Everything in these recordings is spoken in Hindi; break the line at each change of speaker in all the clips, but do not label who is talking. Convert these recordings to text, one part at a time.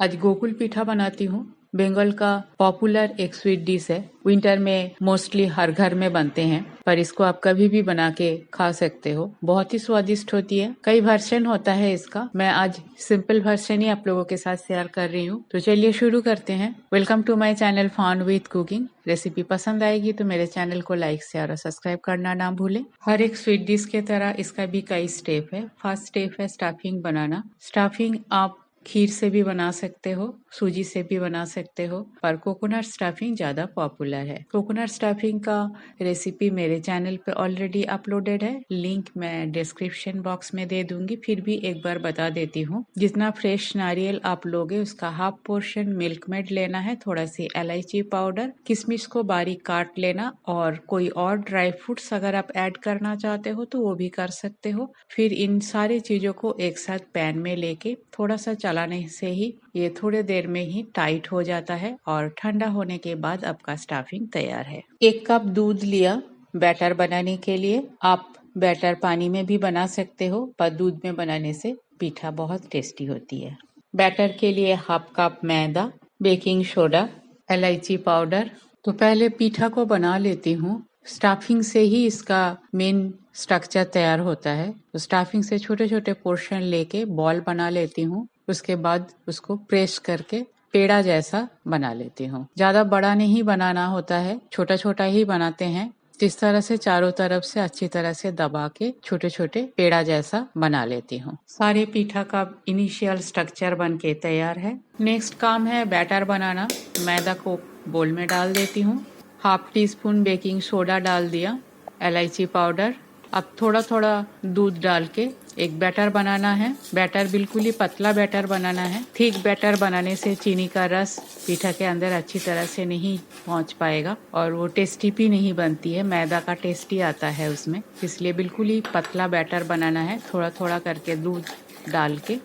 आज गोकुल पीठा बनाती हूँ। बंगाल का पॉपुलर एक स्वीट डिश है। विंटर में मोस्टली हर घर में बनते हैं, पर इसको आप कभी भी बना के खा सकते हो। बहुत ही स्वादिष्ट होती है। कई वर्जन होता है इसका। मैं आज सिंपल वर्जन ही आप लोगों के साथ शेयर कर रही हूँ। तो चलिए शुरू करते हैं। Welcome to my channel fun with cooking. Recipe पसंद आएगी तो मेरे चैनल को लाइक शेयर और सब्सक्राइब करना ना भूलें। हर एक स्वीट डिश के तरह इसका भी कई स्टेप है। फर्स्ट स्टेप है स्टफिंग बनाना। स्टफिंग आप खीर से भी बना सकते हो, सूजी से भी बना सकते हो, पर कोकोनट स्टफिंग ज़्यादा पॉपुलर है। कोकोनट स्टफिंग का रेसिपी मेरे चैनल पे ऑलरेडी अपलोडेड है। लिंक मैं डिस्क्रिप्शन बॉक्स में दे दूंगी। फिर भी एक बार बता देती हूँ। जितना फ्रेश नारियल आप लोगे उसका हाफ पोर्शन मिल्क मेड लेना है, थोड़ा सी इलायची पाउडर, किशमिश को बारीक काट लेना और कोई और ड्राई फ्रूट्स अगर आप ऐड करना चाहते हो तो वो भी कर सकते हो। फिर इन सारी चीज़ों को एक साथ पैन में लेके थोड़ा सा चलाने से ही ये थोड़े देर में ही टाइट हो जाता है और ठंडा होने के बाद आपका स्टफिंग तैयार है। 1 कप दूध लिया बैटर बनाने के लिए। आप बैटर पानी में भी बना सकते हो, पर दूध में बनाने से पीठा बहुत टेस्टी होती है। बैटर के लिए हाफ कप मैदा, बेकिंग सोडा, इलायची पाउडर। तो पहले पीठा को बना लेती हूँ। स्टफिंग से ही इसका मेन स्ट्रक्चर तैयार होता है। तो स्टफिंग से छोटे छोटे पोर्शन लेके बॉल बना लेती हूँ। उसके बाद उसको प्रेस करके पेड़ा जैसा बना लेती हूँ। ज्यादा बड़ा नहीं बनाना होता है, छोटा छोटा ही बनाते हैं। इस तरह से चारों तरफ से अच्छी तरह से दबा के छोटे छोटे पेड़ा जैसा बना लेती हूँ। सारे पीठा का इनिशियल स्ट्रक्चर बन के तैयार है। नेक्स्ट काम है बैटर बनाना। मैदा को बोल में डाल देती हूँ। Half tea spoon baking soda डाल दिया, इलायची पाउडर। अब थोड़ा थोड़ा दूध डाल के एक बैटर बनाना है। बैटर बिल्कुल ही पतला बैटर बनाना है। थिक बैटर बनाने से चीनी का रस पीठा के अंदर अच्छी तरह से नहीं पहुंच पाएगा और वो टेस्टी भी नहीं बनती है। मैदा का टेस्ट ही आता है उसमें, इसलिए बिल्कुल ही पतला बैटर बनाना है। थोड़ा थोड़ा करके दूध डाल के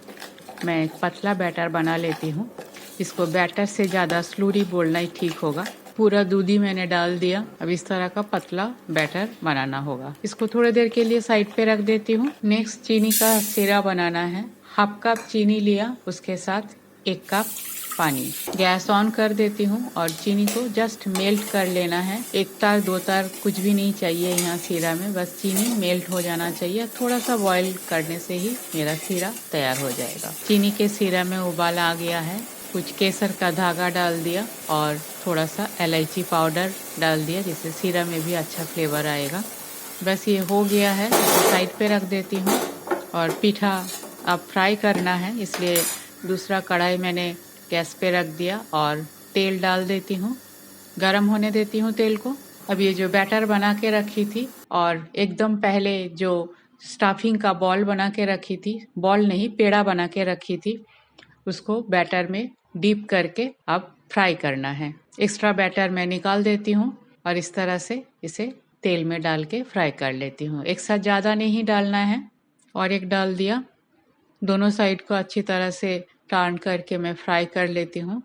मैं एक पतला बैटर बना लेती हूँ। इसको बैटर से ज़्यादा स्लूरी बोलना ही ठीक होगा। पूरा दूध ही मैंने डाल दिया। अब इस तरह का पतला बैटर बनाना होगा। इसको थोड़ी देर के लिए साइड पे रख देती हूँ। नेक्स्ट चीनी का सिरा बनाना है। हाफ कप चीनी लिया, उसके साथ 1 कप पानी। गैस ऑन कर देती हूँ और चीनी को जस्ट मेल्ट कर लेना है। 1 तार 2 तार कुछ भी नहीं चाहिए यहाँ सीरा में, बस चीनी मेल्ट हो जाना चाहिए। थोड़ा सा बॉईल करने से ही मेरा सीरा तैयार हो जाएगा। चीनी के सीरा में उबाल आ गया है। कुछ केसर का धागा डाल दिया और थोड़ा सा इलायची पाउडर डाल दिया, जिससे सीरा में भी अच्छा फ्लेवर आएगा। बस ये हो गया है, इसे साइड पे रख देती हूँ। और पीठा अब फ्राई करना है, इसलिए दूसरा कढ़ाई मैंने गैस पे रख दिया और तेल डाल देती हूँ। गरम होने देती हूँ तेल को। अब ये जो बैटर बना के रखी थी और एकदम पहले जो स्टफिंग का बॉल बना के रखी थी, बॉल नहीं पेड़ा बना के रखी थी, उसको बैटर में डीप करके अब फ्राई करना है। एक्स्ट्रा बैटर मैं निकाल देती हूँ और इस तरह से इसे तेल में डाल के फ्राई कर लेती हूँ। एक साथ ज़्यादा नहीं डालना है। और एक डाल दिया। दोनों साइड को अच्छी तरह से टर्न करके मैं फ्राई कर लेती हूँ।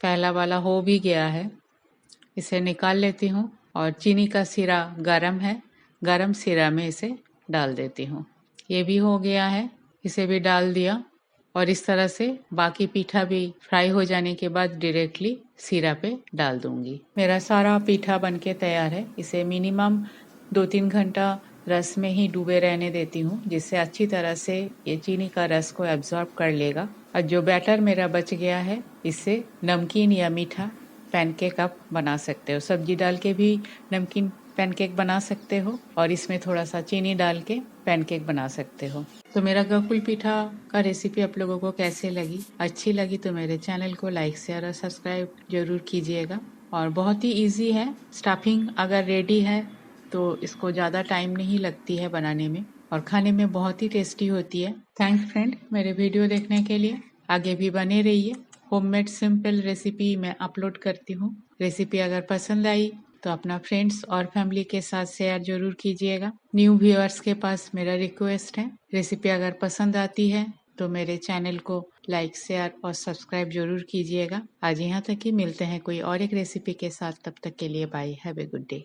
पहला वाला हो भी गया है, इसे निकाल लेती हूँ। और चीनी का सिरा गरम है, गरम सिरा में इसे डाल देती हूँ। ये भी हो गया है, इसे भी डाल दिया। और इस तरह से बाकी पीठा भी फ्राई हो जाने के बाद डायरेक्टली सीरा पे डाल दूंगी। मेरा सारा पीठा बनके तैयार है। इसे मिनिमम 2-3 घंटा रस में ही डूबे रहने देती हूँ, जिससे अच्छी तरह से ये चीनी का रस को एब्जॉर्ब कर लेगा। और जो बैटर मेरा बच गया है, इससे नमकीन या मीठा पैनकेक आप बना सकते हो। सब्जी डाल के भी नमकीन पैनकेक बना सकते हो और इसमें थोड़ा सा चीनी डाल के पैनकेक बना सकते हो। तो मेरा गोकुल पीठा का रेसिपी आप लोगों को कैसे लगी? अच्छी लगी तो मेरे चैनल को लाइक शेयर और सब्सक्राइब जरूर कीजिएगा। और बहुत ही इजी है। स्टफिंग अगर रेडी है तो इसको ज़्यादा टाइम नहीं लगती है बनाने में और खाने में बहुत ही टेस्टी होती है। थैंक्स फ्रेंड मेरे वीडियो देखने के लिए। आगे भी बने रहिए। होममेड सिंपल रेसिपी मैं अपलोड करती हूँ। रेसिपी अगर पसंद आई तो अपना फ्रेंड्स और फैमिली के साथ शेयर जरूर कीजिएगा। न्यू व्यूअर्स के पास मेरा रिक्वेस्ट है, रेसिपी अगर पसंद आती है तो मेरे चैनल को लाइक शेयर और सब्सक्राइब जरूर कीजिएगा। आज यहाँ तक ही, मिलते हैं कोई और एक रेसिपी के साथ। तब तक के लिए bye, have a good day.